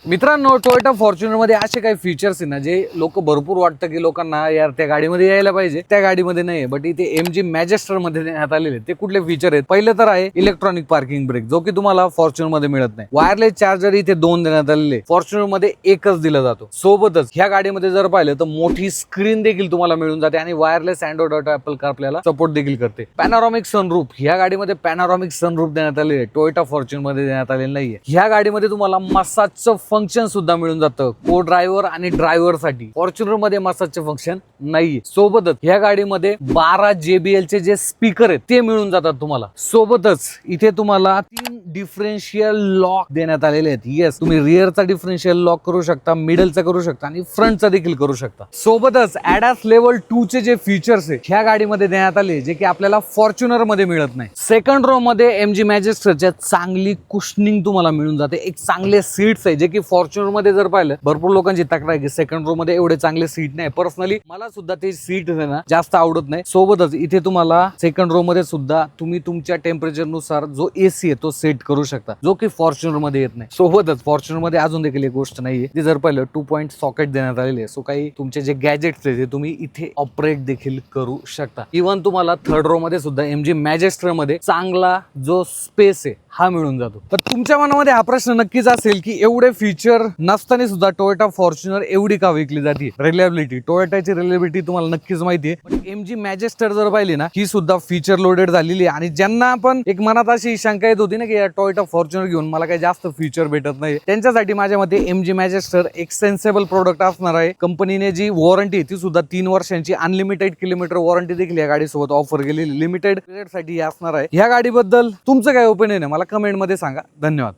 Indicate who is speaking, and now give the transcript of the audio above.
Speaker 1: मित्रांनो, Toyota Fortuner मध्ये असे काही फीचर्स आहे ना जे लोक भरपूर वाटतं की लोकांना यार त्या गाडीमध्ये यायला पाहिजे, त्या गाडीमध्ये नाही. बट इथे एमजी मॅजेस्टर मध्ये देण्यात आलेले ते कुठले फीचर आहेत? पहिलं तर आहे इलेक्ट्रॉनिक पार्किंग ब्रेक, जो की तुम्हाला फॉर्च्युनर मध्ये मिळत नाही. वायरलेस चार्जर इथे 2 देण्यात आलेले, फॉर्च्युनर मध्ये एकच दिला जातो. सोबतच ह्या गाडीमध्ये जर पाहिलं तर मोठी स्क्रीन देखील तुम्हाला मिळून जाते आणि वायरलेस अँड्रॉइड ऑटो ऍपल कारप्लेला सपोर्ट देखील करते. पॅनोरामिक सनरूफ, ह्या गाडीमध्ये पॅनोरामिक सनरूफ देण्यात आलेले, टोयोटा फॉर्च्युनर मध्ये देण्यात आलेले नाहीये. ह्या गाडीमध्ये तुम्हाला मसाजचं फंक्शन सुद्धा मिळून जातं को ड्रायव्हर आणि ड्रायव्हर साठी. फॉर्च्युनर मध्ये मसाजचे फंक्शन नाहीये. सोबतच ह्या गाडीमध्ये 12 JBL चे जे स्पीकर आहेत ते मिळून जातात तुम्हाला. सोबतच इथे तुम्हाला 3 डिफरेन्शियल लॉक देण्यात आलेले आहेत. येस, तुम्ही रिअरचा डिफरेन्शियल लॉक करू शकता, मिडलचा करू शकता आणि फ्रंटचा देखील करू शकता. सोबतच ADAS लेवल 2 चे जे फीचर्स आहेत ह्या गाडीमध्ये देण्यात आले, जे की आपल्याला फॉर्च्युनर मध्ये मिळत नाही. सेकंड रो मध्ये एमजी मॅजेस्टरच्या चांगली कुशनिंग तुम्हाला मिळून जाते. एक चांगले सीट्स आहे, जे की फॉर्च्युनर मध्ये जर पाहिलं भरपूर लोकांची तक्रार आहे की सेकंड रो मध्ये एवढे चांगले सीट नाही. पर्सनली मला सुद्धा ते सीट ना जास्त आवडत नाही. सोबतच इथे तुम्हाला सेकंड रो मध्ये सुद्धा तुम्ही तुमच्या टेम्परेचर नुसार जो AC आहे तो सेट करू शकता, जो की फॉर्च्युनर मध्ये येत नाही. सोबतच फॉर्च्युनर मध्ये अजून देखील एक गोष्ट नाहीये, ती जर पाहिलं 2 पॉइंट सॉकेट देण्यात आलेले आहे. सो काही तुमचे जे गॅजेट्स आहेत ते तुम्ही इथे ऑपरेट देखील करू शकता. इव्हन तुम्हाला थर्ड रो मध्ये सुद्धा एमजी मॅजेस्टर मध्ये चांगला जो स्पेस आहे हा मिळून जातो. तर तुमच्या मनामध्ये हा प्रश्न नक्कीच असेल की एवढे फीचर नसताना सुद्धा टोयोटा फॉर्च्युनर एवढी का विकली जाते? रिलायबिलिटी, टोयोटाची रिलायबिलिटी तुम्हाला नक्कीच माहिती आहे. पण एमजी मॅजेस्टर जर पाहिली ना, ही सुद्धा फीचर लोडेड झालेली आहे. आणि ज्यांना पण एक मनात अशी शंका येत होती ना की टोयोटा फॉर्च्युनर घेऊन मला काही जास्त फीचर भेटत नाही, त्यांच्यासाठी माझ्या मते एमजी मॅजेस्टर एक्सटेन्सिबल प्रोडक्ट असणार आहे. कंपनीने जी वॉरंटी ती सुद्धा 3 वर्षांची अनलिमिटेड किलोमीटर वॉरंटी देखील या गाडीसोबत ऑफर केलेली लिमिटेड पिरियड साठी असणार आहे. ह्या गाडीबद्दल तुमचं काय ओपिनियन आहे मला कमेंट मध्ये सांगा. धन्यवाद.